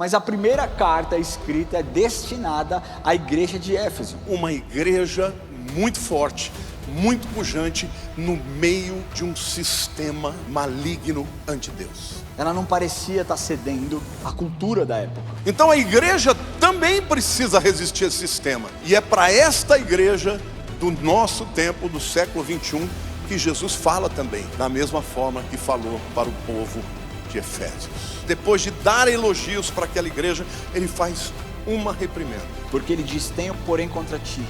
Mas a primeira carta escrita é destinada à igreja de Éfeso. Uma igreja muito forte, muito pujante, no meio de um sistema maligno ante Deus. Ela não parecia estar cedendo à cultura da época. Então a igreja também precisa resistir a esse sistema. E é para esta igreja do nosso tempo, do século 21, que Jesus fala também, da mesma forma que falou para o povo de Efésios. Depois de dar elogios para aquela igreja, ele faz uma reprimenda. Porque ele diz: tenho porém contra ti,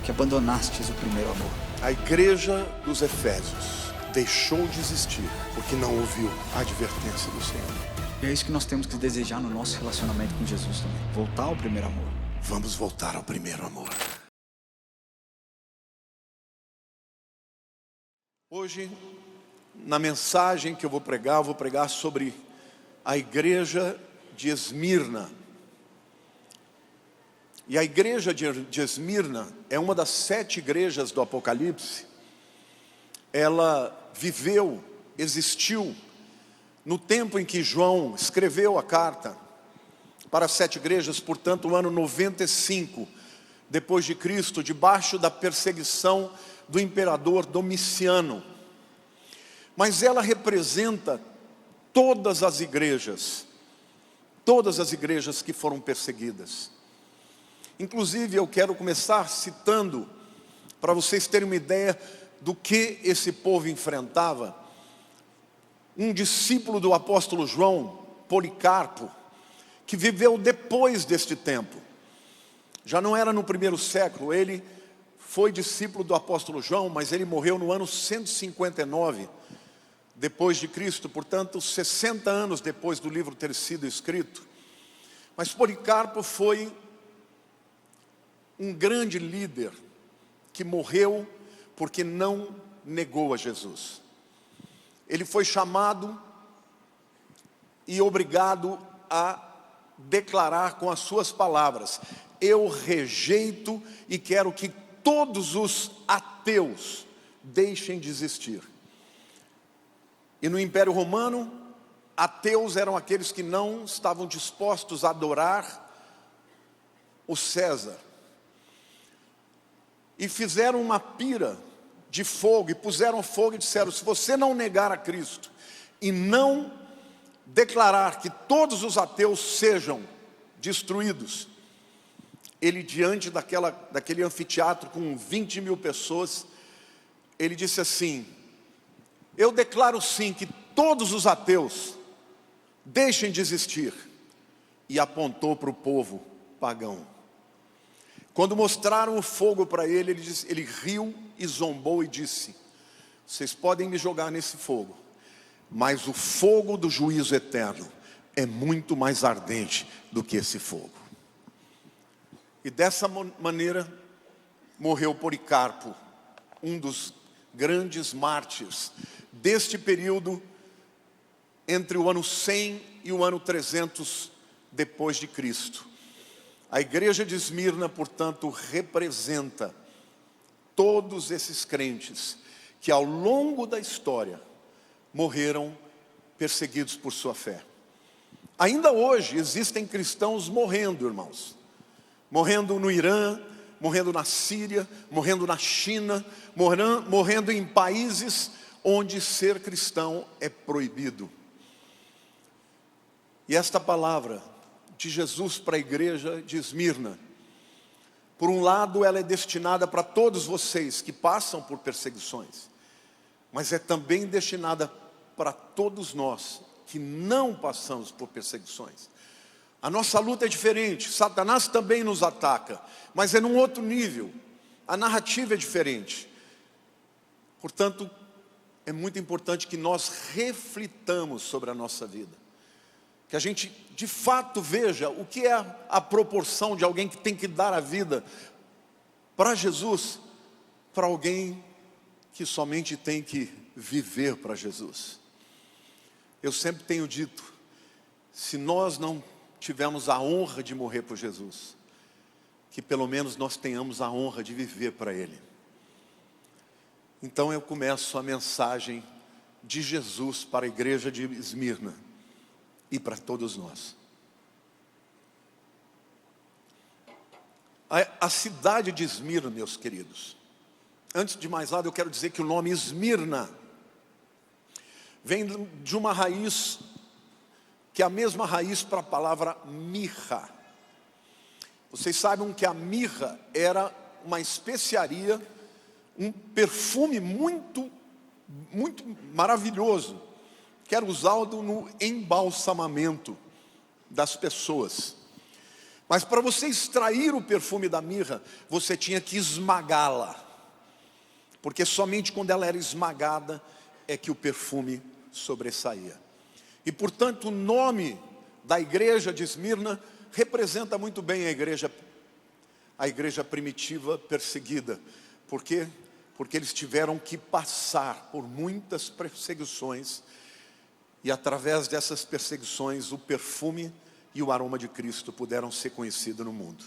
que abandonastes o primeiro amor. A igreja dos Efésios deixou de existir porque não ouviu a advertência do Senhor. E é isso que nós temos que desejar no nosso relacionamento com Jesus também. Voltar ao primeiro amor. Vamos voltar ao primeiro amor. Hoje, na mensagem que eu vou pregar sobre a igreja de Esmirna. E a igreja de Esmirna é uma das 7 igrejas do Apocalipse. Ela viveu, existiu, no tempo em que João escreveu a carta para as 7 igrejas, portanto, o ano 95 depois de Cristo, debaixo da perseguição do imperador Domiciano. Mas ela representa todas as igrejas que foram perseguidas. Inclusive, eu quero começar citando, para vocês terem uma ideia do que esse povo enfrentava, um discípulo do apóstolo João, Policarpo, que viveu depois deste tempo. Já não era no primeiro século, ele foi discípulo do apóstolo João, mas ele morreu no ano 159 depois de Cristo, portanto 60 anos depois do livro ter sido escrito. Mas Policarpo foi um grande líder que morreu porque não negou a Jesus. Ele foi chamado e obrigado a declarar com as suas palavras: eu rejeito e quero que todos os ateus deixem de existir. E no Império Romano, ateus eram aqueles que não estavam dispostos a adorar o César. E fizeram uma pira de fogo, e puseram fogo e disseram: se você não negar a Cristo e não declarar que todos os ateus sejam destruídos, ele, diante daquele anfiteatro com 20 mil pessoas, ele disse assim: eu declaro sim que todos os ateus deixem de existir. E apontou para o povo pagão. Quando mostraram o fogo para ele, ele riu e zombou e disse: vocês podem me jogar nesse fogo, mas o fogo do juízo eterno é muito mais ardente do que esse fogo. E dessa maneira morreu Policarpo, um dos grandes mártires deste período, entre o ano 100 e o ano 300 depois de Cristo. A igreja de Esmirna, portanto, representa todos esses crentes que ao longo da história morreram perseguidos por sua fé. Ainda hoje existem cristãos morrendo, irmãos. Morrendo no Irã, morrendo na Síria, morrendo na China, morrendo em países onde ser cristão é proibido. E esta palavra de Jesus para a igreja de Esmirna, por um lado ela é destinada para todos vocês que passam por perseguições, mas é também destinada para todos nós que não passamos por perseguições. A nossa luta é diferente, Satanás também nos ataca, mas é num outro nível, a narrativa é diferente. Portanto, é muito importante que nós reflitamos sobre a nossa vida, que a gente de fato veja o que é a proporção de alguém que tem que dar a vida para Jesus, para alguém que somente tem que viver para Jesus. Eu sempre tenho dito, se nós não tivermos a honra de morrer por Jesus, que pelo menos nós tenhamos a honra de viver para Ele. Então eu começo a mensagem de Jesus para a igreja de Esmirna e para todos nós. A cidade de Esmirna, meus queridos. Antes de mais nada, eu quero dizer que o nome Esmirna vem de uma raiz, que é a mesma raiz para a palavra mirra. Vocês sabem que a mirra era uma especiaria, um perfume muito maravilhoso, que era usado no embalsamamento das pessoas. Mas para você extrair o perfume da mirra, você tinha que esmagá-la, porque somente quando ela era esmagada é que o perfume sobressaía. E portanto o nome da igreja de Esmirna representa muito bem a igreja primitiva perseguida. Por quê? Porque eles tiveram que passar por muitas perseguições, e através dessas perseguições o perfume e o aroma de Cristo puderam ser conhecidos no mundo.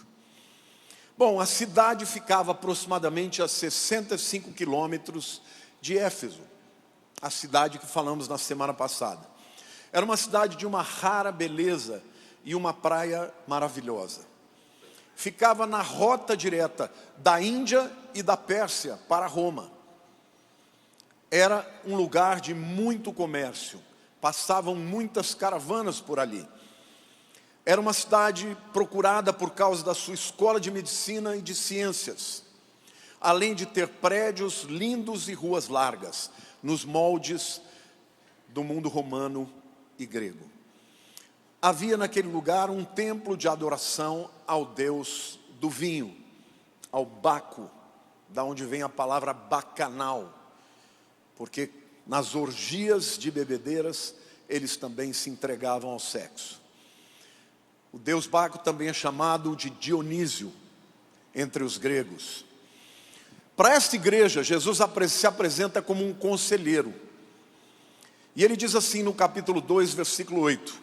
Bom, a cidade ficava aproximadamente a 65 quilômetros de Éfeso, a cidade que falamos na semana passada. Era uma cidade de uma rara beleza e uma praia maravilhosa. Ficava na rota direta da Índia e da Pérsia para Roma. Era um lugar de muito comércio, passavam muitas caravanas por ali. Era uma cidade procurada por causa da sua escola de medicina e de ciências, além de ter prédios lindos e ruas largas, nos moldes do mundo romano e grego. Havia naquele lugar um templo de adoração ao deus do vinho, ao Baco, da onde vem a palavra bacanal, porque nas orgias de bebedeiras eles também se entregavam ao sexo. O deus Baco também é chamado de Dionísio entre os gregos. Para esta igreja, Jesus se apresenta como um conselheiro. E ele diz assim no capítulo 2, versículo 8: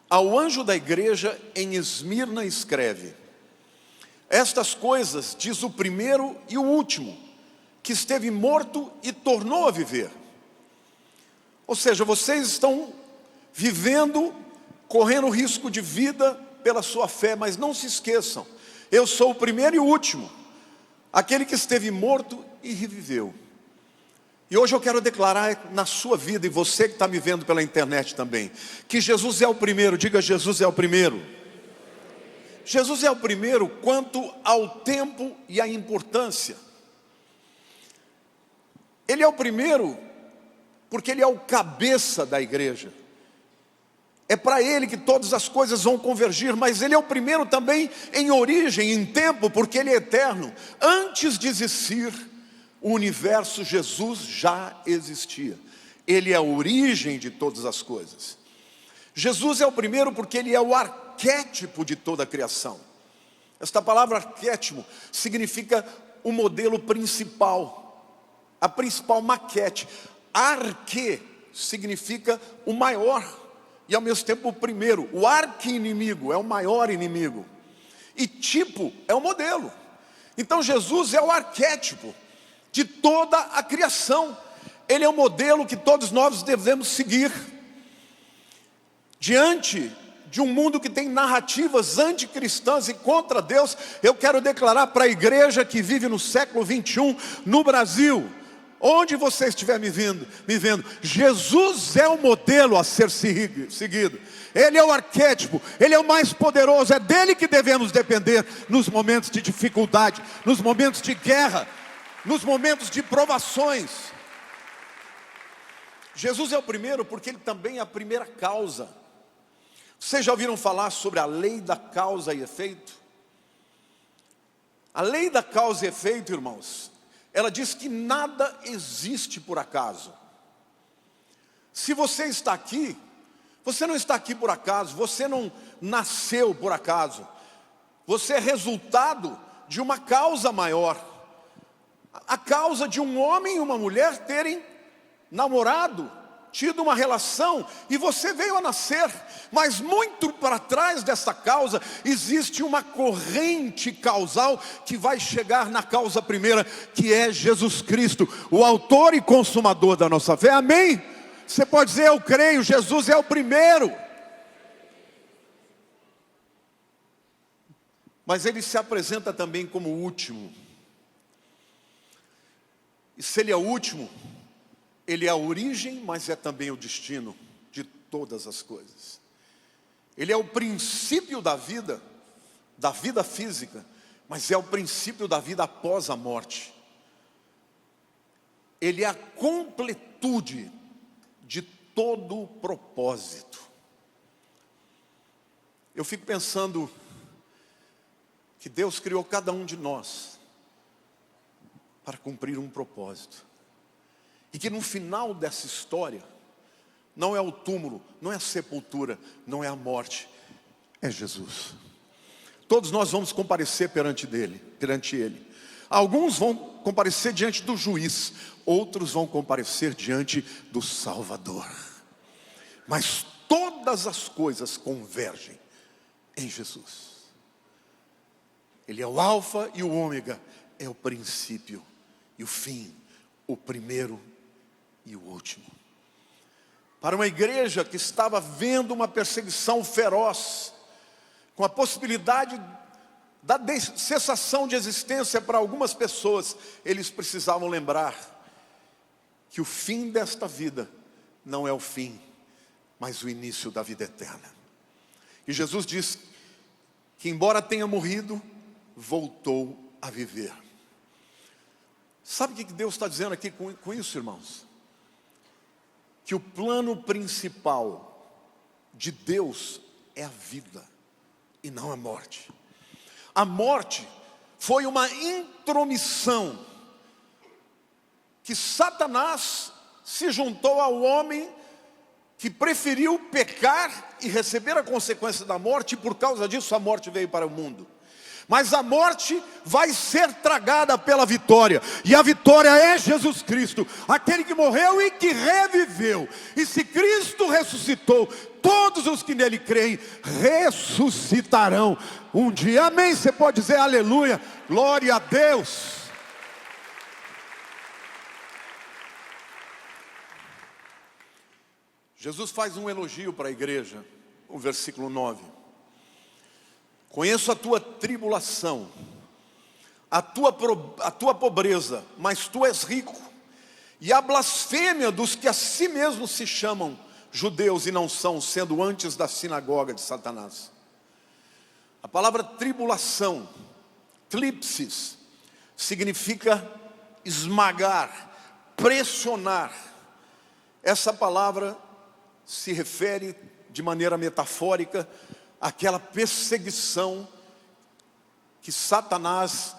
ao anjo da igreja em Esmirna escreve: estas coisas diz o primeiro e o último, que esteve morto e tornou a viver. Ou seja, vocês estão vivendo, correndo risco de vida pela sua fé, mas não se esqueçam, eu sou o primeiro e o último, aquele que esteve morto e reviveu. E hoje eu quero declarar na sua vida, e você que está me vendo pela internet também, que Jesus é o primeiro. Diga: Jesus é o primeiro. Jesus é o primeiro quanto ao tempo e à importância. Ele é o primeiro porque ele é o cabeça da igreja. É para ele que todas as coisas vão convergir, mas ele é o primeiro também em origem, em tempo, porque ele é eterno. Antes de existir o universo, Jesus já existia. Ele é a origem de todas as coisas. Jesus é o primeiro porque ele é o arquétipo de toda a criação. Esta palavra arquétipo significa o modelo principal, a principal maquete. Arque significa o maior e ao mesmo tempo o primeiro. O arqui-inimigo é o maior inimigo. E tipo é o modelo. Então Jesus é o arquétipo de toda a criação. Ele é o modelo que todos nós devemos seguir. Diante de um mundo que tem narrativas anticristãs e contra Deus, eu quero declarar para a igreja que vive no século 21, no Brasil, onde você estiver me vendo, Jesus é o modelo a ser seguido. Ele é o arquétipo, ele é o mais poderoso, é dele que devemos depender nos momentos de dificuldade, nos momentos de guerra, nos momentos de provações. Jesus é o primeiro porque ele também é a primeira causa. Vocês já ouviram falar sobre a lei da causa e efeito? A lei da causa e efeito, irmãos, ela diz que nada existe por acaso. Se você está aqui, você não está aqui por acaso, você não nasceu por acaso. Você é resultado de uma causa maior. A causa de um homem e uma mulher terem namorado, tido uma relação, e você veio a nascer. Mas muito para trás dessa causa existe uma corrente causal que vai chegar na causa primeira, que é Jesus Cristo, o autor e consumador da nossa fé. Amém? Você pode dizer: eu creio, Jesus é o primeiro. Mas ele se apresenta também como o último. E se ele é o último, ele é a origem, mas é também o destino de todas as coisas. Ele é o princípio da vida física, mas é o princípio da vida após a morte. Ele é a completude de todo o propósito. Eu fico pensando que Deus criou cada um de nós para cumprir um propósito. E que no final dessa história, não é o túmulo, não é a sepultura, não é a morte, é Jesus. Todos nós vamos comparecer perante Ele. Alguns vão comparecer diante do juiz, outros vão comparecer diante do Salvador. Mas todas as coisas convergem em Jesus. Ele é o alfa e o ômega, é o princípio e o fim, o primeiro e o último. Para uma igreja que estava vendo uma perseguição feroz, com a possibilidade da cessação de existência para algumas pessoas, eles precisavam lembrar que o fim desta vida não é o fim, mas o início da vida eterna. E Jesus diz que, embora tenha morrido, voltou a viver. Sabe o que Deus está dizendo aqui com isso, irmãos? Que o plano principal de Deus é a vida e não a morte. A morte foi uma intromissão que Satanás se juntou ao homem que preferiu pecar e receber a consequência da morte, e por causa disso a morte veio para o mundo. Mas a morte vai ser tragada pela vitória, e a vitória é Jesus Cristo, aquele que morreu e que reviveu. E se Cristo ressuscitou, todos os que nele creem ressuscitarão um dia. Amém? Você pode dizer aleluia, glória a Deus. Jesus faz um elogio para a igreja, o versículo 9. Conheço a tua tribulação, a tua pobreza, mas tu és rico, e a blasfêmia dos que a si mesmos se chamam judeus e não são, sendo antes da sinagoga de Satanás. A palavra tribulação, tlipsis, significa esmagar, pressionar. Essa palavra se refere de maneira metafórica àquela perseguição que Satanás,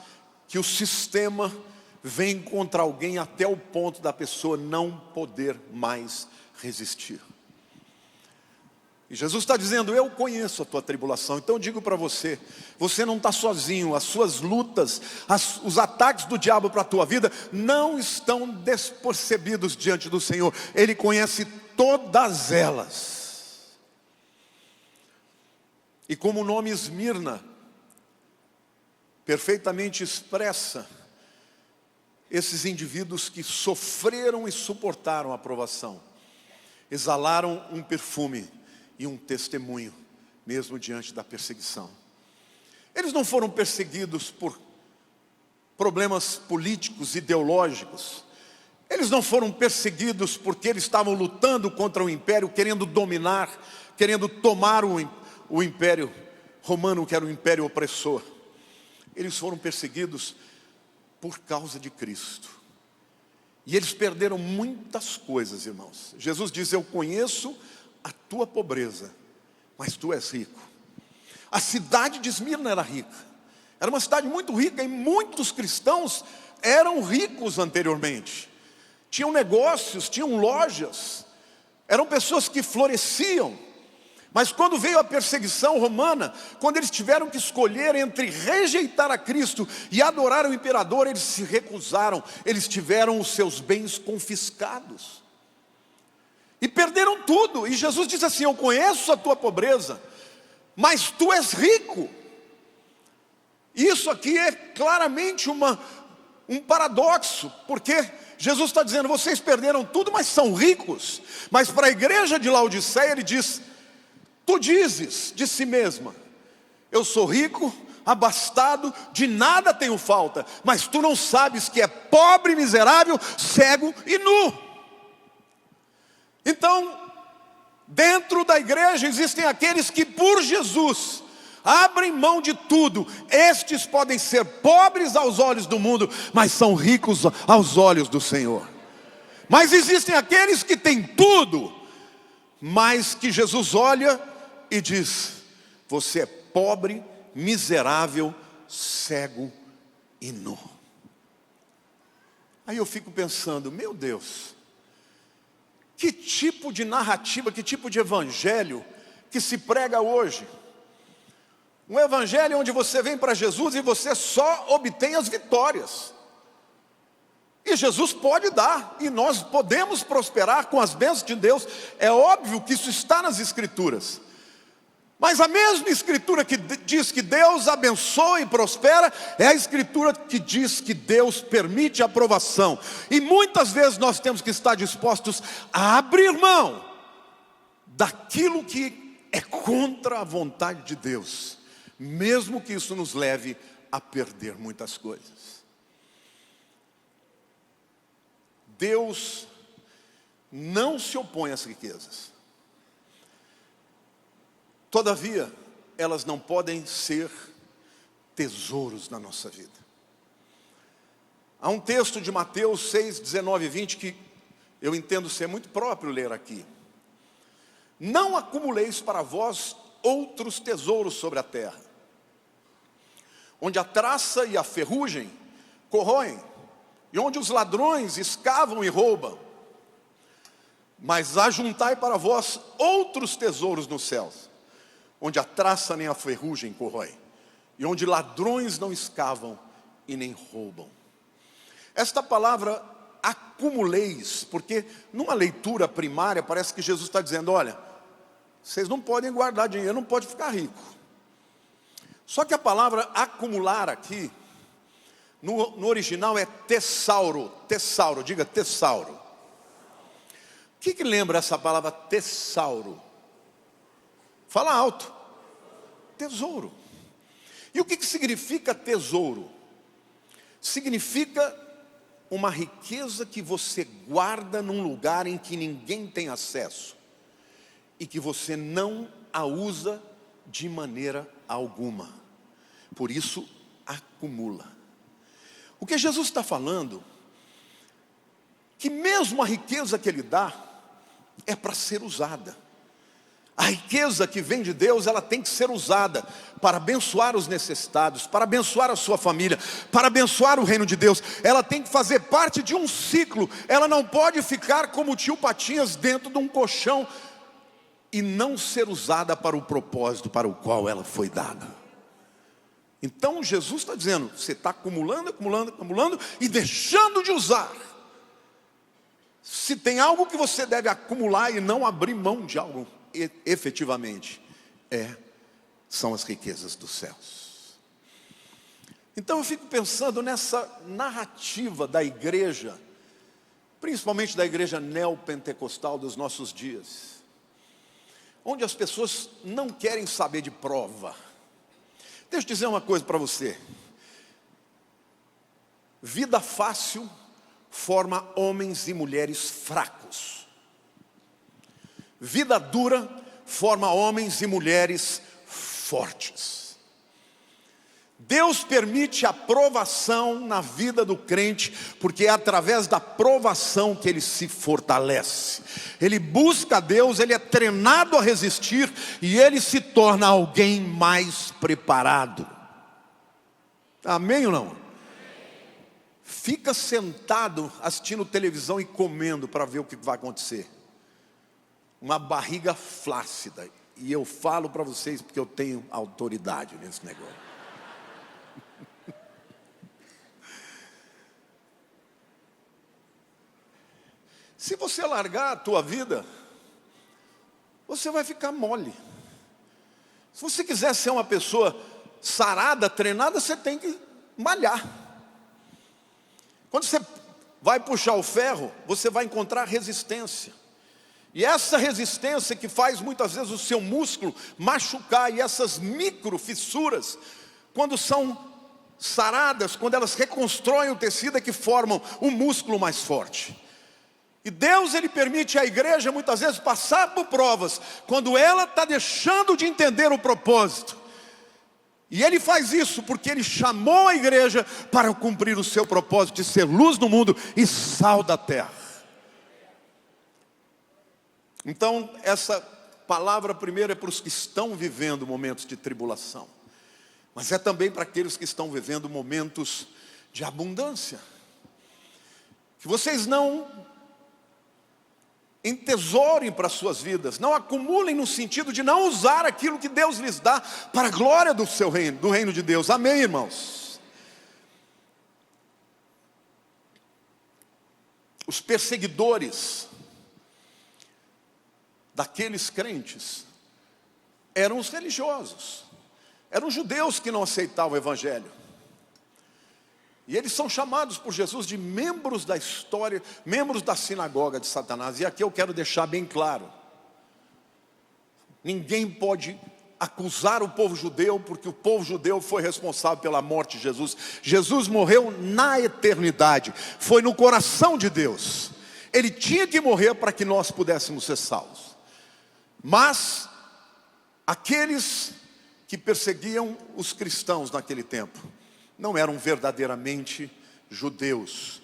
que o sistema vem contra alguém até o ponto da pessoa não poder mais resistir. E Jesus está dizendo, eu conheço a tua tribulação. Então eu digo para você, você não está sozinho. As suas lutas, os ataques do diabo para a tua vida não estão despercebidos diante do Senhor. Ele conhece todas elas. E como o nome Esmirna perfeitamente expressa esses indivíduos que sofreram e suportaram a provação, exalaram um perfume e um testemunho, mesmo diante da perseguição. Eles não foram perseguidos por problemas políticos, ideológicos. Eles não foram perseguidos porque eles estavam lutando contra o império, querendo dominar, querendo tomar o império romano, que era o império opressor. Eles foram perseguidos por causa de Cristo. E eles perderam muitas coisas, irmãos. Jesus diz, eu conheço a tua pobreza, mas tu és rico. A cidade de Esmirna era rica. Era uma cidade muito rica e muitos cristãos eram ricos anteriormente. Tinham negócios, tinham lojas. Eram pessoas que floresciam. Mas quando veio a perseguição romana, quando eles tiveram que escolher entre rejeitar a Cristo e adorar o imperador, eles se recusaram. Eles tiveram os seus bens confiscados. E perderam tudo. E Jesus disse assim, eu conheço a tua pobreza, mas tu és rico. Isso aqui é claramente um paradoxo, porque Jesus está dizendo, vocês perderam tudo, mas são ricos. Mas para a igreja de Laodiceia ele diz, tu dizes de si mesma, eu sou rico, abastado, de nada tenho falta. Mas tu não sabes que é pobre, miserável, cego e nu. Então, dentro da igreja existem aqueles que por Jesus abrem mão de tudo. Estes podem ser pobres aos olhos do mundo, mas são ricos aos olhos do Senhor. Mas existem aqueles que têm tudo, mas que Jesus olha e diz: você é pobre, miserável, cego e nu. Aí eu fico pensando, meu Deus, que tipo de narrativa, que tipo de evangelho que se prega hoje? Um evangelho onde você vem para Jesus e você só obtém as vitórias. E Jesus pode dar, e nós podemos prosperar com as bênçãos de Deus. É óbvio que isso está nas Escrituras. Mas a mesma Escritura que diz que Deus abençoa e prospera, é a Escritura que diz que Deus permite a aprovação. E muitas vezes nós temos que estar dispostos a abrir mão daquilo que é contra a vontade de Deus, mesmo que isso nos leve a perder muitas coisas. Deus não se opõe às riquezas. Todavia, elas não podem ser tesouros na nossa vida. Há um texto de Mateus 6, 19 e 20 que eu entendo ser muito próprio ler aqui. Não acumuleis para vós outros tesouros sobre a terra, onde a traça e a ferrugem corroem, e onde os ladrões escavam e roubam. Mas ajuntai para vós outros tesouros nos céus, onde a traça nem a ferrugem corrói, e onde ladrões não escavam e nem roubam. Esta palavra acumuleis, porque numa leitura primária parece que Jesus está dizendo: olha, vocês não podem guardar dinheiro, não pode ficar rico. Só que a palavra acumular aqui, no original é tesauro. Tesauro, diga tesauro. O que lembra essa palavra tesauro? Fala alto. Tesouro. E o que significa tesouro? Significa uma riqueza que você guarda num lugar em que ninguém tem acesso e que você não a usa de maneira alguma. Por isso, acumula. O que Jesus está falando, que mesmo a riqueza que Ele dá, é para ser usada. A riqueza que vem de Deus, ela tem que ser usada para abençoar os necessitados, para abençoar a sua família, para abençoar o reino de Deus. Ela tem que fazer parte de um ciclo. Ela não pode ficar como o tio Patinhas dentro de um colchão e não ser usada para o propósito para o qual ela foi dada. Então Jesus está dizendo, você está acumulando, acumulando, acumulando e deixando de usar. Se tem algo que você deve acumular e não abrir mão de algo, efetivamente, são as riquezas dos céus. Então eu fico pensando nessa narrativa da igreja, principalmente da igreja neopentecostal dos nossos dias, onde as pessoas não querem saber de prova. Deixa eu dizer uma coisa para você. Vida fácil forma homens e mulheres fracos. Vida dura forma homens e mulheres fortes. Deus permite a provação na vida do crente, porque é através da provação que ele se fortalece. Ele busca a Deus, ele é treinado a resistir e ele se torna alguém mais preparado. Amém ou não? Fica sentado assistindo televisão e comendo para ver o que vai acontecer. Uma barriga flácida. E eu falo para vocês porque eu tenho autoridade nesse negócio. Se você largar a tua vida, você vai ficar mole. Se você quiser ser uma pessoa sarada, treinada, você tem que malhar. Quando você vai puxar o ferro, você vai encontrar resistência. E essa resistência que faz muitas vezes o seu músculo machucar, e essas micro fissuras quando são saradas, quando elas reconstroem o tecido, é que formam um músculo mais forte. E Deus, Ele permite à igreja muitas vezes passar por provas, quando ela está deixando de entender o propósito. E Ele faz isso porque Ele chamou a igreja para cumprir o seu propósito de ser luz no mundo e sal da terra. Então, essa palavra primeiro é para os que estão vivendo momentos de tribulação, mas é também para aqueles que estão vivendo momentos de abundância. Que vocês não entesourem para as suas vidas, não acumulem no sentido de não usar aquilo que Deus lhes dá para a glória do seu reino, do reino de Deus. Amém, irmãos? Os perseguidores daqueles crentes eram os religiosos, eram os judeus que não aceitavam o evangelho. E eles são chamados por Jesus de membros da história, membros da sinagoga de Satanás. E aqui eu quero deixar bem claro: ninguém pode acusar o povo judeu, porque o povo judeu foi responsável pela morte de Jesus. Jesus morreu na eternidade, foi no coração de Deus. Ele tinha que morrer para que nós pudéssemos ser salvos. Mas aqueles que perseguiam os cristãos naquele tempo não eram verdadeiramente judeus.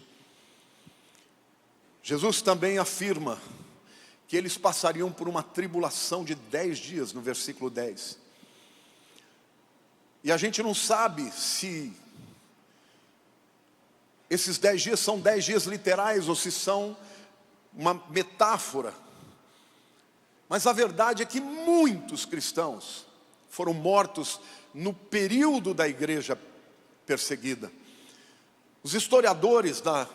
Jesus também afirma que eles passariam por uma tribulação de 10 dias, no versículo 10. E a gente não sabe se esses 10 dias são 10 dias literais ou se são uma metáfora. Mas a verdade é que muitos cristãos foram mortos no período da igreja perseguida. Os historiadores da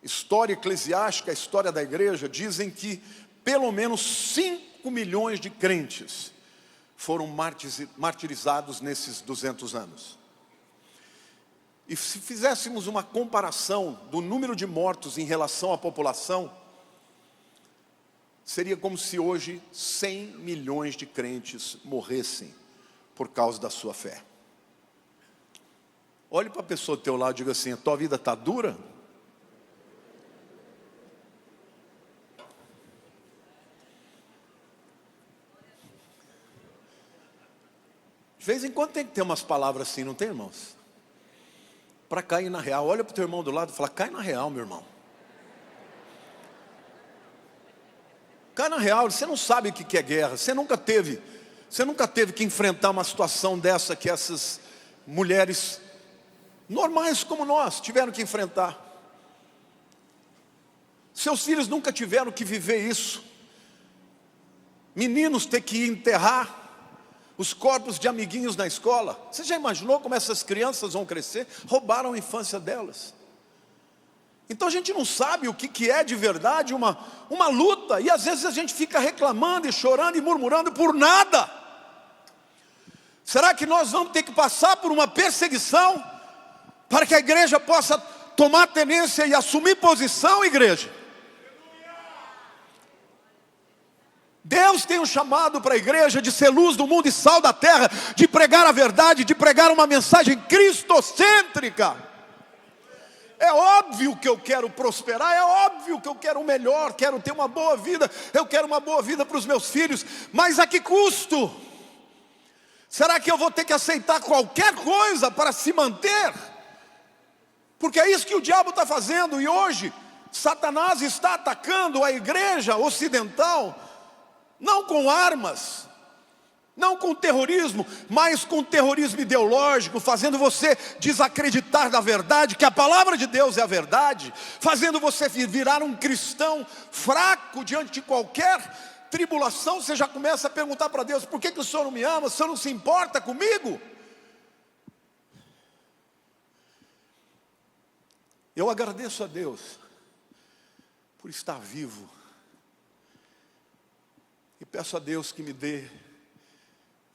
história eclesiástica, a história da igreja, dizem que pelo menos 5 milhões de crentes foram martirizados nesses 200 anos. E se fizéssemos uma comparação do número de mortos em relação à população, seria como se hoje 100 milhões de crentes morressem por causa da sua fé. Olhe para a pessoa do teu lado e diga assim: a tua vida está dura? De vez em quando tem que ter umas palavras assim, não tem, irmãos? Para cair na real. Olha para o teu irmão do lado e fala: cai na real, meu irmão. Cai na real. Você não sabe o que é guerra. Você nunca teve que enfrentar uma situação dessa que essas mulheres normais como nós tiveram que enfrentar. Seus filhos nunca tiveram que viver isso. Meninos ter que enterrar os corpos de amiguinhos na escola. Você já imaginou como essas crianças vão crescer? Roubaram a infância delas. Então a gente não sabe o que é de verdade uma luta. E às vezes a gente fica reclamando e chorando e murmurando por nada. Será que nós vamos ter que passar por uma perseguição para que a igreja possa tomar tenência e assumir posição, igreja? Deus tem um chamado para a igreja de ser luz do mundo e sal da terra, de pregar a verdade, de pregar uma mensagem cristocêntrica. É óbvio que eu quero prosperar, é óbvio que eu quero o melhor, quero ter uma boa vida, eu quero uma boa vida para os meus filhos, mas a que custo? Será que eu vou ter que aceitar qualquer coisa para se manter? Porque é isso que o diabo está fazendo, e hoje Satanás está atacando a igreja ocidental, não com armas, não com terrorismo, mas com terrorismo ideológico, fazendo você desacreditar da verdade, que a palavra de Deus é a verdade, fazendo você virar um cristão fraco diante de qualquer tribulação. Você já começa a perguntar para Deus: por que o Senhor não me ama? O Senhor não se importa comigo? Eu agradeço a Deus por estar vivo, e peço a Deus que me dê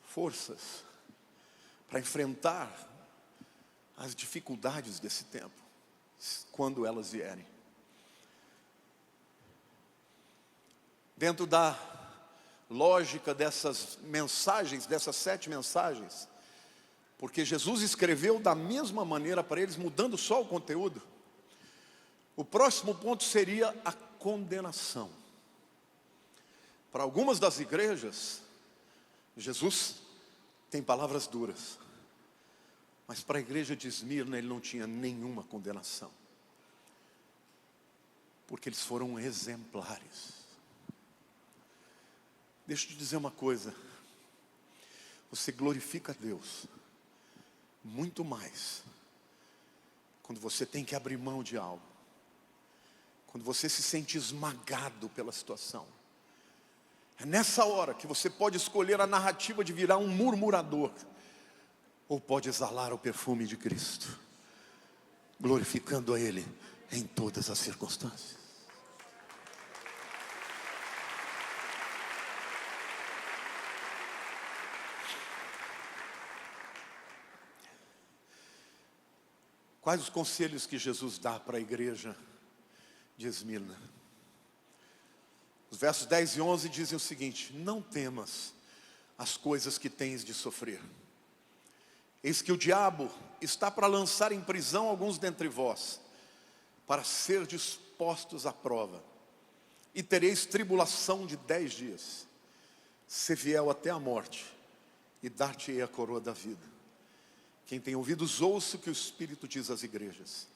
forças para enfrentar as dificuldades desse tempo, quando elas vierem. Dentro da lógica dessas mensagens, dessas 7 mensagens, Porque Jesus escreveu da mesma maneira para eles, mudando só o conteúdo. O próximo ponto seria a condenação. Para algumas das igrejas, Jesus tem palavras duras. Mas para a igreja de Esmirna ele não tinha nenhuma condenação. Porque eles foram exemplares. Deixa eu te dizer uma coisa. Você glorifica a Deus muito mais quando você tem que abrir mão de algo. Quando você se sente esmagado pela situação. É nessa hora que você pode escolher a narrativa de virar um murmurador. Ou pode exalar o perfume de Cristo, glorificando a Ele em todas as circunstâncias. Quais os conselhos que Jesus dá para a igreja de Esmirna? Os versos 10 e 11 dizem o seguinte: não temas as coisas que tens de sofrer. Eis que o diabo está para lançar em prisão alguns dentre vós, para ser dispostos à prova. E tereis tribulação de 10 dias. Ser fiel até a morte, e dar-te-ei a coroa da vida. Quem tem ouvidos, ouça o que o Espírito diz às igrejas.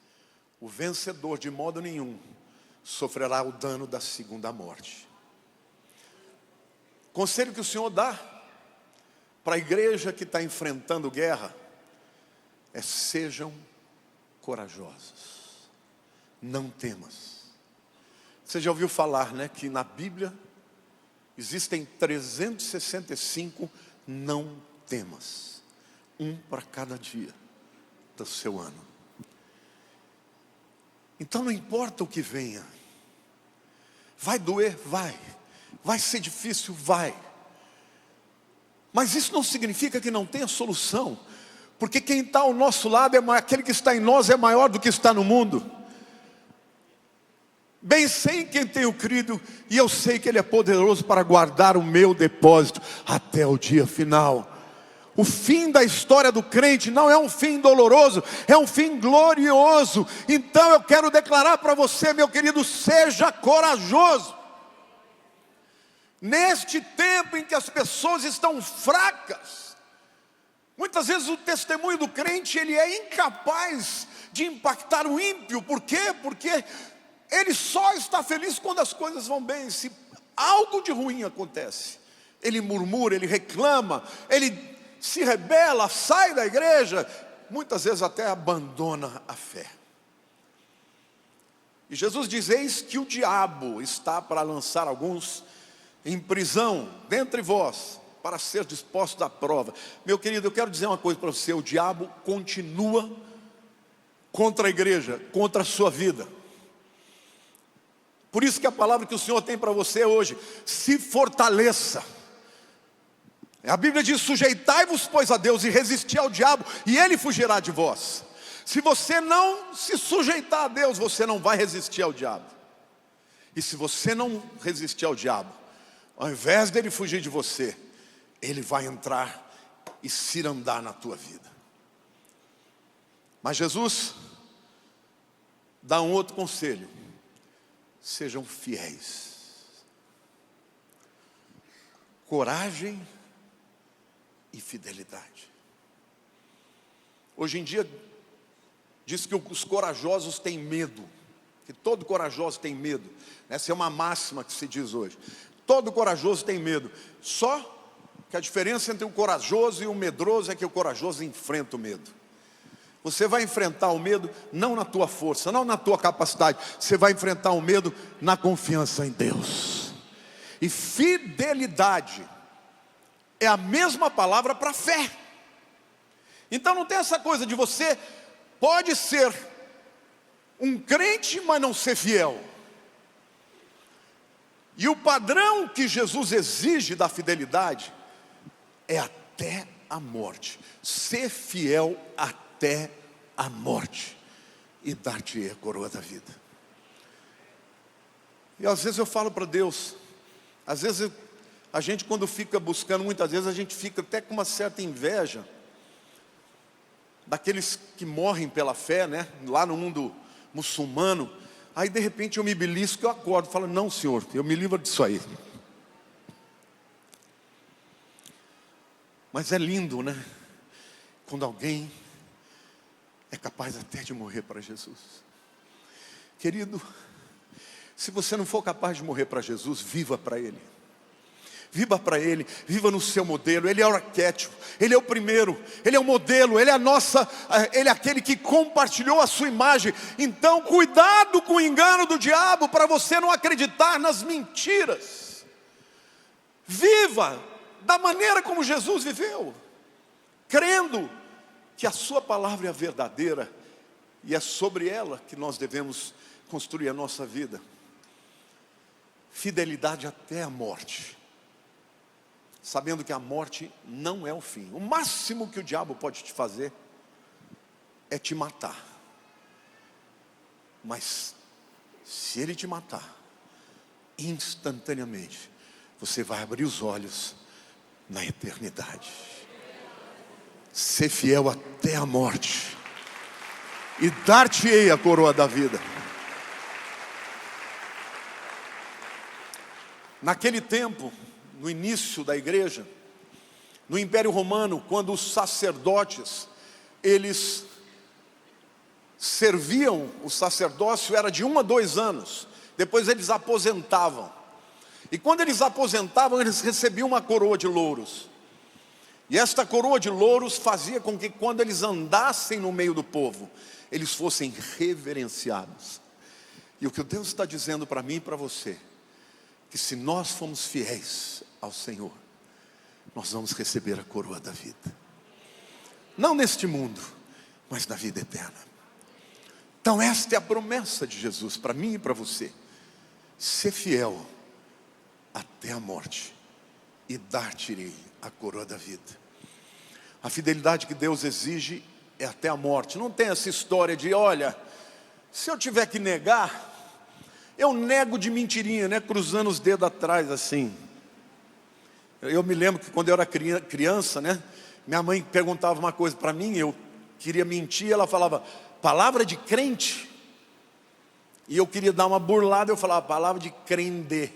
O vencedor de modo nenhum sofrerá o dano da segunda morte. Conselho que o Senhor dá para a igreja que está enfrentando guerra é: sejam corajosos, não temas. Você já ouviu falar, né, que na Bíblia existem 365 não temas, um para cada dia do seu ano. Então não importa o que venha, vai doer, vai ser difícil, vai. Mas isso não significa que não tenha solução, porque quem está ao nosso lado, aquele que está em nós é maior do que está no mundo. Bem sei quem tenho crido, e eu sei que Ele é poderoso para guardar o meu depósito até o dia final. O fim da história do crente não é um fim doloroso, é um fim glorioso. Então eu quero declarar para você, meu querido, seja corajoso. Neste tempo em que as pessoas estão fracas, muitas vezes o testemunho do crente ele é incapaz de impactar o ímpio. Por quê? Porque ele só está feliz quando as coisas vão bem. Se algo de ruim acontece, ele murmura, ele reclama, ele se rebela, sai da igreja, muitas vezes até abandona a fé. E Jesus diz: eis que o diabo está para lançar alguns em prisão dentre vós, para ser disposto à prova. Meu querido, eu quero dizer uma coisa para você: o diabo continua contra a igreja, contra a sua vida. Por isso que a palavra que o Senhor tem para você hoje: se fortaleça. A Bíblia diz: sujeitai-vos, pois, a Deus, e resisti ao diabo, e ele fugirá de vós. Se você não se sujeitar a Deus, você não vai resistir ao diabo. E se você não resistir ao diabo, ao invés dele fugir de você, ele vai entrar e cirandar na tua vida. Mas Jesus dá um outro conselho: sejam fiéis. Coragem e fidelidade. Hoje em dia diz que os corajosos têm medo, que todo corajoso tem medo. Essa é uma máxima que se diz hoje. Todo corajoso tem medo. Só que a diferença entre o corajoso e o medroso é que o corajoso enfrenta o medo. Você vai enfrentar o medo não na tua força, não na tua capacidade. Você vai enfrentar o medo na confiança em Deus. E fidelidade é a mesma palavra para fé. Então não tem essa coisa de você pode ser um crente, mas não ser fiel. E o padrão que Jesus exige da fidelidade é até a morte. Ser fiel até a morte, e dar-te a coroa da vida. E às vezes eu falo para Deus, às vezes a gente, quando fica buscando, muitas vezes a gente fica até com uma certa inveja daqueles que morrem pela fé, né? Lá no mundo muçulmano. Aí de repente eu me belisco, eu acordo, falo, não Senhor, eu me livro disso aí. Mas é lindo, né? Quando alguém é capaz até de morrer para Jesus. Querido, se você não for capaz de morrer para Jesus, viva para Ele. Viva para Ele, viva no seu modelo. Ele é o arquétipo, Ele é o primeiro, Ele é o modelo, Ele é aquele que compartilhou a sua imagem. Então cuidado com o engano do diabo, para você não acreditar nas mentiras. Viva da maneira como Jesus viveu, crendo que a sua palavra é a verdadeira, e é sobre ela que nós devemos construir a nossa vida. Fidelidade até a morte, sabendo que a morte não é o fim. O máximo que o diabo pode te fazer é te matar. Mas se ele te matar, instantaneamente você vai abrir os olhos na eternidade. Ser fiel até a morte, e dar-te-ei a coroa da vida. Naquele tempo, no início da igreja, no Império Romano, quando os sacerdotes, eles serviam, o sacerdócio era de 1 a 2 anos, depois eles aposentavam. E quando eles aposentavam, eles recebiam uma coroa de louros. E esta coroa de louros fazia com que quando eles andassem no meio do povo, eles fossem reverenciados. E o que Deus está dizendo para mim e para você, que se nós formos fiéis ao Senhor, nós vamos receber a coroa da vida. Não neste mundo, mas na vida eterna. Então esta é a promessa de Jesus para mim e para você. Ser fiel até a morte, e dar-te-ei a coroa da vida. A fidelidade que Deus exige é até a morte. Não tem essa história de, olha, se eu tiver que negar, eu nego de mentirinha, né? Cruzando os dedos atrás assim. Eu me lembro que quando eu era criança, né? Minha mãe perguntava uma coisa para mim, eu queria mentir, ela falava, palavra de crente? E eu queria dar uma burlada, eu falava, palavra de crende.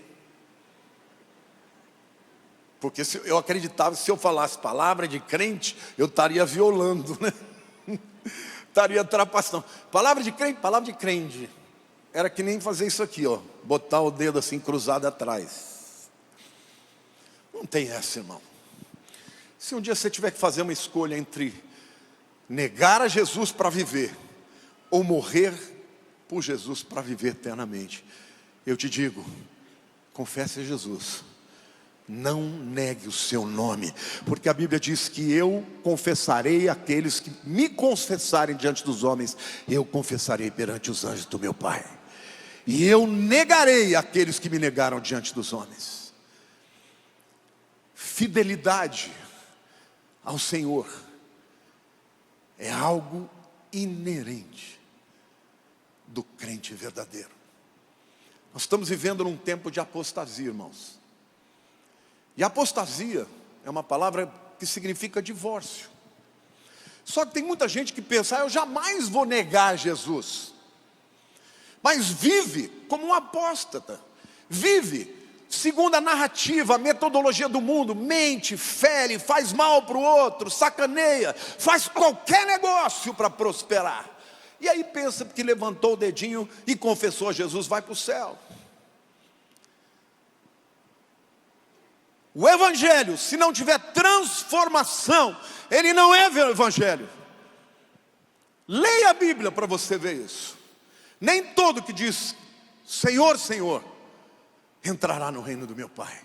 Porque eu acreditava que se eu falasse palavra de crente, eu estaria violando, né? Estaria trapaçando. Palavra de crente, palavra de crente. Era que nem fazer isso aqui, ó, botar o dedo assim cruzado atrás. Não tem essa, irmão. Se um dia você tiver que fazer uma escolha entre negar a Jesus para viver, ou morrer por Jesus para viver eternamente, eu te digo, confesse a Jesus. Não negue o seu nome, porque a Bíblia diz que eu confessarei aqueles que me confessarem diante dos homens, eu confessarei perante os anjos do meu Pai. E eu negarei aqueles que me negaram diante dos homens. Fidelidade ao Senhor é algo inerente do crente verdadeiro. Nós estamos vivendo num tempo de apostasia, irmãos. E apostasia é uma palavra que significa divórcio. Só que tem muita gente que pensa, eu jamais vou negar Jesus. Mas vive como um apóstata. Vive segundo a narrativa, a metodologia do mundo. Mente, fere, faz mal para o outro, sacaneia, faz qualquer negócio para prosperar. E aí pensa que levantou o dedinho e confessou a Jesus, vai para o céu. O evangelho, se não tiver transformação, ele não é o evangelho. Leia a Bíblia para você ver isso. Nem todo que diz Senhor, Senhor, entrará no reino do meu Pai.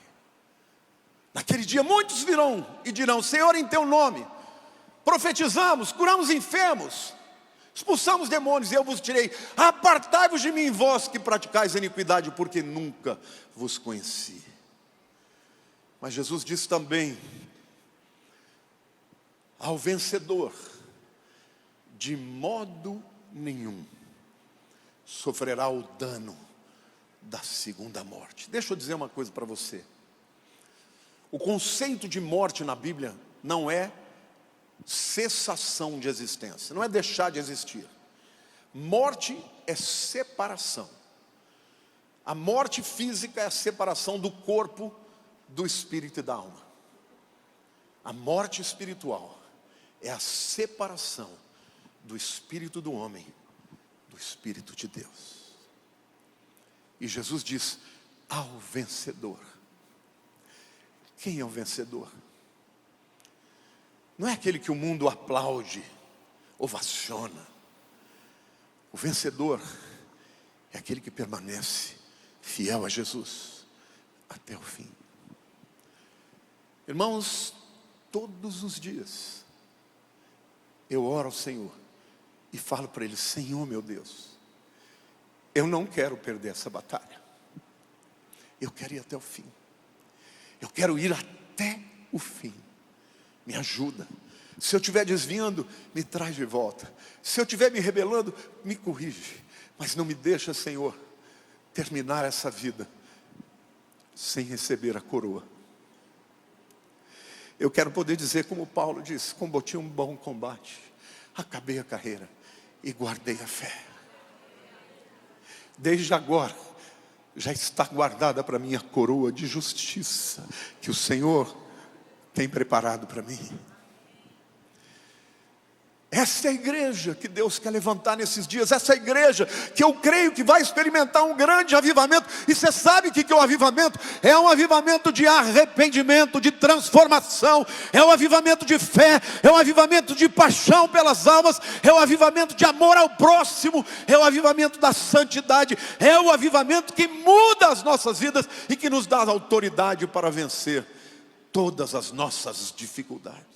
Naquele dia muitos virão e dirão, Senhor, em teu nome profetizamos, curamos enfermos, expulsamos demônios, e eu vos tirei. Apartai-vos de mim, vós que praticais a iniquidade, porque nunca vos conheci. Mas Jesus disse também, ao vencedor, de modo nenhum sofrerá o dano da segunda morte. Deixa eu dizer uma coisa para você. O conceito de morte na Bíblia não é cessação de existência, não é deixar de existir. Morte é separação. A morte física é a separação do corpo, do espírito e da alma. A morte espiritual é a separação do espírito do homem, do espírito de Deus. E Jesus diz: ao vencedor. Quem é o vencedor? Não é aquele que o mundo aplaude, ovaciona. O vencedor é aquele que permanece fiel a Jesus até o fim. Irmãos, todos os dias eu oro ao Senhor e falo para Ele: Senhor meu Deus, eu não quero perder essa batalha. Eu quero ir até o fim. Eu quero ir até o fim. Me ajuda. Se eu estiver desviando, me traz de volta. Se eu estiver me rebelando, me corrige. Mas não me deixa, Senhor, terminar essa vida sem receber a coroa. Eu quero poder dizer como Paulo disse: combati um bom combate, acabei a carreira e guardei a fé. Desde agora já está guardada para mim a coroa de justiça que o Senhor tem preparado para mim. Essa é a igreja que Deus quer levantar nesses dias. Essa é a igreja que eu creio que vai experimentar um grande avivamento. E você sabe o que é o avivamento? É um avivamento de arrependimento, de transformação. É um avivamento de fé. É um avivamento de paixão pelas almas. É um avivamento de amor ao próximo. É um avivamento da santidade. É um avivamento que muda as nossas vidas e que nos dá autoridade para vencer todas as nossas dificuldades.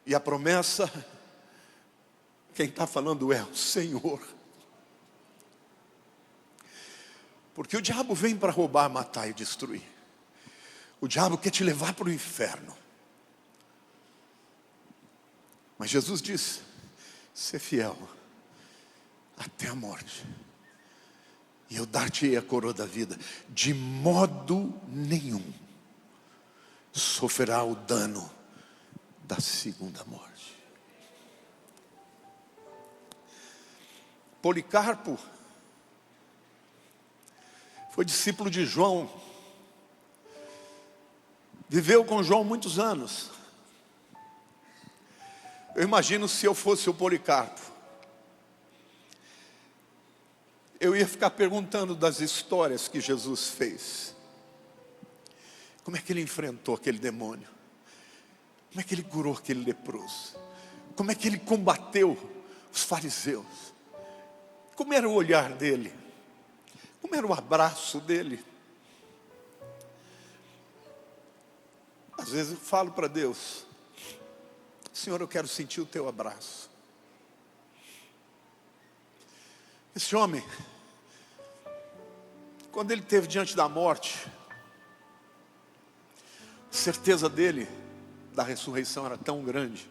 E a promessa, quem está falando é o Senhor. Porque o diabo vem para roubar, matar e destruir. O diabo quer te levar para o inferno. Mas Jesus disse: ser fiel até a morte, e eu dar-te-ei a coroa da vida. De modo nenhum sofrerá o dano da segunda morte. Policarpo foi discípulo de João, viveu com João muitos anos. Eu imagino, se eu fosse o Policarpo, eu ia ficar perguntando das histórias que Jesus fez. Como é que ele enfrentou aquele demônio? Como é que ele curou aquele leproso? Como é que ele combateu os fariseus? Como era o olhar dele? Como era o abraço dele? Às vezes eu falo para Deus: Senhor, eu quero sentir o teu abraço. Esse homem, quando ele esteve diante da morte, a certeza dele da ressurreição era tão grande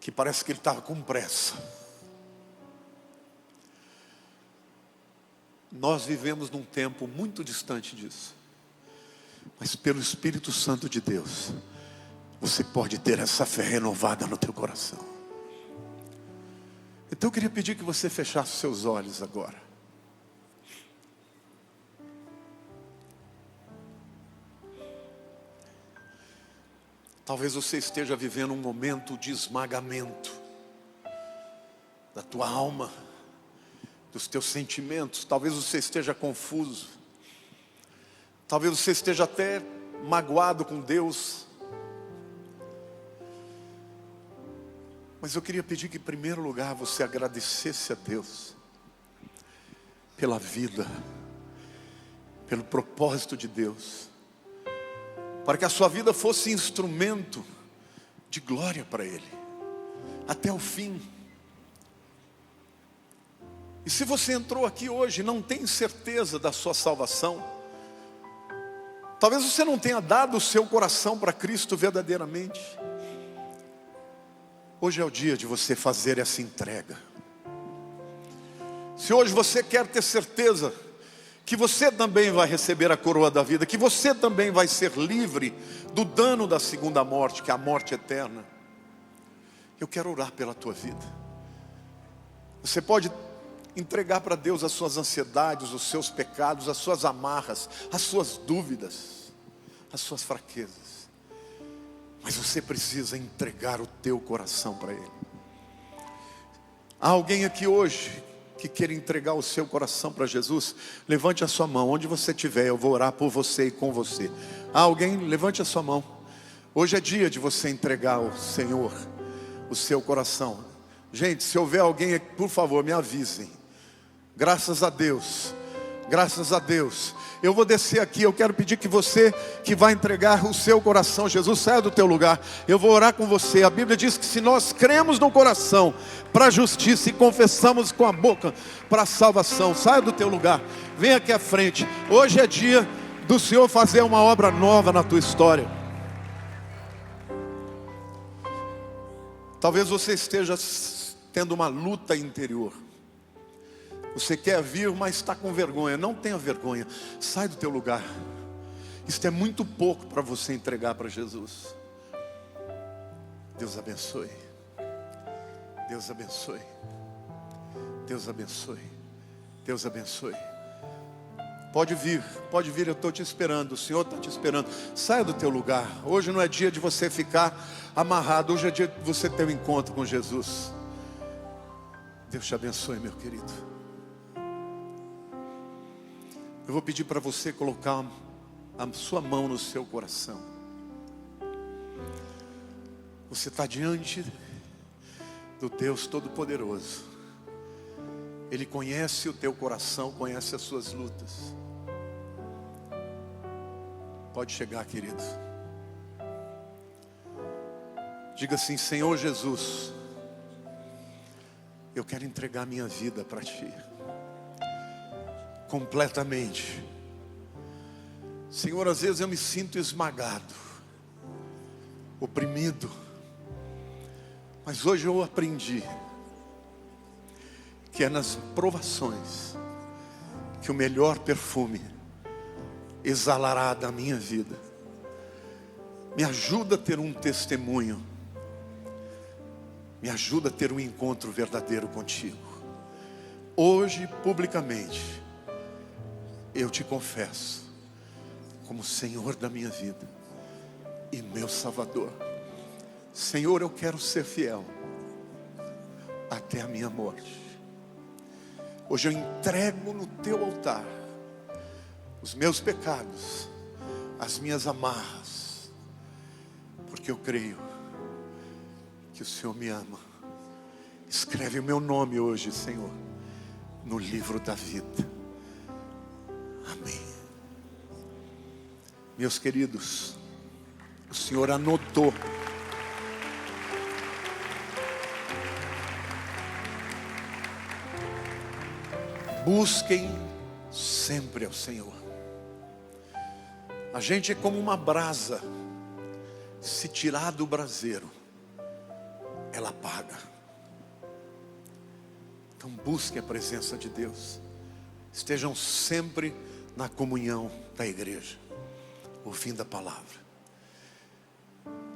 que parece que ele estava com pressa. Nós vivemos num tempo muito distante disso, mas pelo Espírito Santo de Deus, você pode ter essa fé renovada no teu coração. Então eu queria pedir que você fechasse seus olhos agora. Talvez você esteja vivendo um momento de esmagamento da tua alma, dos teus sentimentos. Talvez você esteja confuso. Talvez você esteja até magoado com Deus. Mas eu queria pedir que, em primeiro lugar, você agradecesse a Deus pela vida, pelo propósito de Deus, para que a sua vida fosse instrumento de glória para Ele, até o fim. E se você entrou aqui hoje e não tem certeza da sua salvação, talvez você não tenha dado o seu coração para Cristo verdadeiramente, hoje é o dia de você fazer essa entrega. Se hoje você quer ter certeza que você também vai receber a coroa da vida, que você também vai ser livre do dano da segunda morte, que é a morte eterna. Eu quero orar pela tua vida. Você pode entregar para Deus as suas ansiedades, os seus pecados, as suas amarras, as suas dúvidas, as suas fraquezas. Mas você precisa entregar o teu coração para Ele. Há alguém aqui hoje que queira entregar o seu coração para Jesus? Levante a sua mão, onde você estiver, eu vou orar por você e com você. Há alguém? Levante a sua mão. Hoje é dia de você entregar ao Senhor o seu coração. Gente, se houver alguém aqui, por favor, me avisem. Graças a Deus, graças a Deus. Eu vou descer aqui, eu quero pedir que você que vai entregar o seu coração a Jesus, saia do teu lugar. Eu vou orar com você. A Bíblia diz que se nós cremos no coração para a justiça e confessamos com a boca para a salvação, saia do teu lugar, vem aqui à frente. Hoje é dia do Senhor fazer uma obra nova na tua história. Talvez você esteja tendo uma luta interior. Você quer vir, mas está com vergonha. Não tenha vergonha. Sai do teu lugar. Isso é muito pouco para você entregar para Jesus. Deus abençoe. Deus abençoe. Deus abençoe. Deus abençoe. Pode vir, eu estou te esperando. O Senhor está te esperando. Saia do teu lugar. Hoje não é dia de você ficar amarrado. Hoje é dia de você ter um encontro com Jesus. Deus te abençoe, meu querido. Eu vou pedir para você colocar a sua mão no seu coração. Você está diante do Deus Todo-Poderoso. Ele conhece o teu coração, conhece as suas lutas. Pode chegar, querido. Diga assim: Senhor Jesus, eu quero entregar minha vida para Ti. Completamente. Senhor, às vezes eu me sinto esmagado, oprimido. Mas hoje eu aprendi que é nas provações que o melhor perfume exalará da minha vida. Me ajuda a ter um testemunho. Me ajuda a ter um encontro verdadeiro contigo. Hoje, publicamente, eu te confesso como Senhor da minha vida e meu Salvador. Senhor, eu quero ser fiel até a minha morte. Hoje eu entrego no teu altar os meus pecados, as minhas amarras, porque eu creio que o Senhor me ama. Escreve o meu nome hoje, Senhor, no livro da vida. Amém. Meus queridos, o Senhor anotou. Busquem sempre ao Senhor. A gente é como uma brasa, se tirar do braseiro, ela apaga. Então busquem a presença de Deus. Estejam sempre na comunhão da igreja, ouvindo a palavra.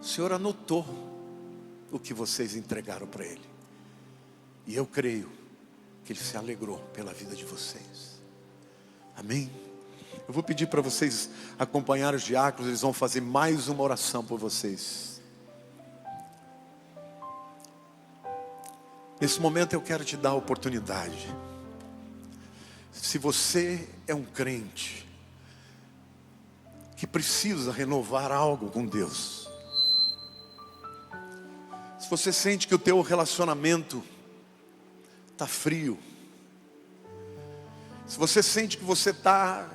O Senhor anotou o que vocês entregaram para Ele. E eu creio que Ele se alegrou pela vida de vocês. Amém? Eu vou pedir para vocês acompanhar os diáconos. Eles vão fazer mais uma oração por vocês. Nesse momento eu quero te dar a oportunidade. Se você é um crente que precisa renovar algo com Deus, se você sente que o teu relacionamento está frio, se você sente que você está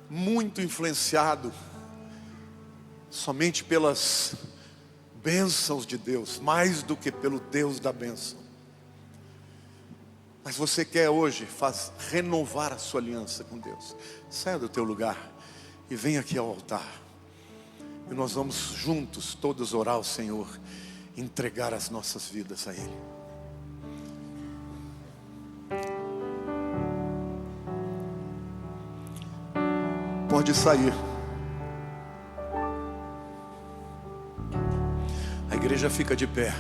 muito influenciado somente pelas bênçãos de Deus, mais do que pelo Deus da bênção, mas você quer hoje renovar a sua aliança com Deus, saia do teu lugar e venha aqui ao altar. E nós vamos juntos todos orar ao Senhor, entregar as nossas vidas a Ele. Pode sair. A igreja fica de pé.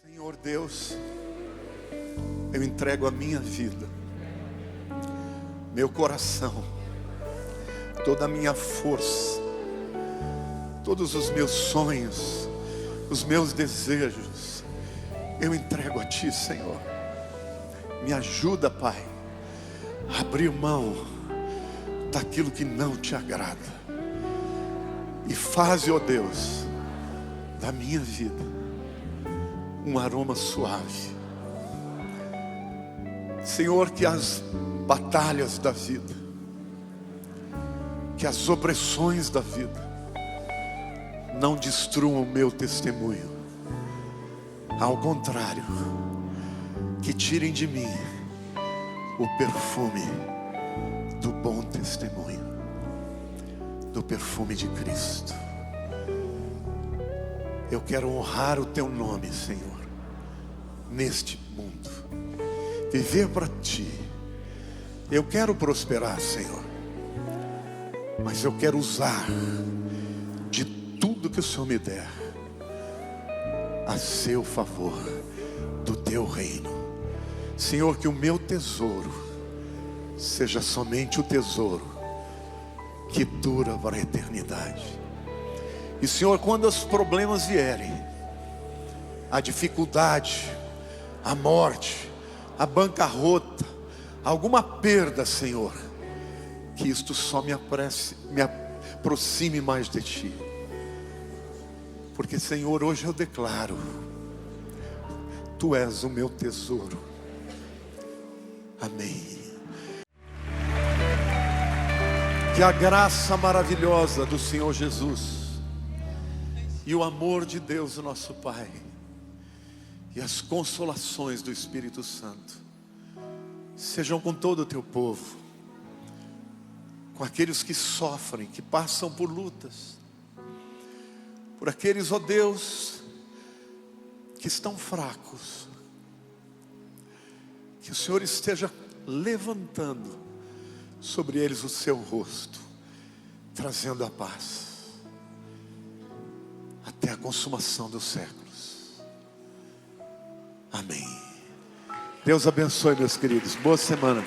Senhor Deus, eu entrego a minha vida, meu coração, toda a minha força, todos os meus sonhos, os meus desejos, eu entrego a Ti, Senhor. Me ajuda, Pai, a abrir mão daquilo que não Te agrada. E faz, ó Deus, da minha vida um aroma suave. Senhor, que as batalhas da vida, que as opressões da vida não destruam o meu testemunho. Ao contrário, que tirem de mim o perfume do bom testemunho, do perfume de Cristo. Eu quero honrar o Teu nome, Senhor, neste mundo, viver para Ti. Eu quero prosperar, Senhor, mas eu quero usar de tudo que o Senhor me der a seu favor, do Teu reino. Senhor, que o meu tesouro seja somente o tesouro que dura para a eternidade. E Senhor, quando os problemas vierem, a dificuldade, a morte, a bancarrota, alguma perda, Senhor, que isto só me aproxime mais de Ti. Porque, Senhor, hoje eu declaro: Tu és o meu tesouro. Amém. Que a graça maravilhosa do Senhor Jesus e o amor de Deus, nosso Pai, e as consolações do Espírito Santo sejam com todo o Teu povo, com aqueles que sofrem, que passam por lutas, por aqueles, ó Deus, que estão fracos. Que o Senhor esteja levantando sobre eles o Seu rosto, trazendo a paz até a consumação dos séculos. Amém. Deus abençoe, meus queridos. Boa semana.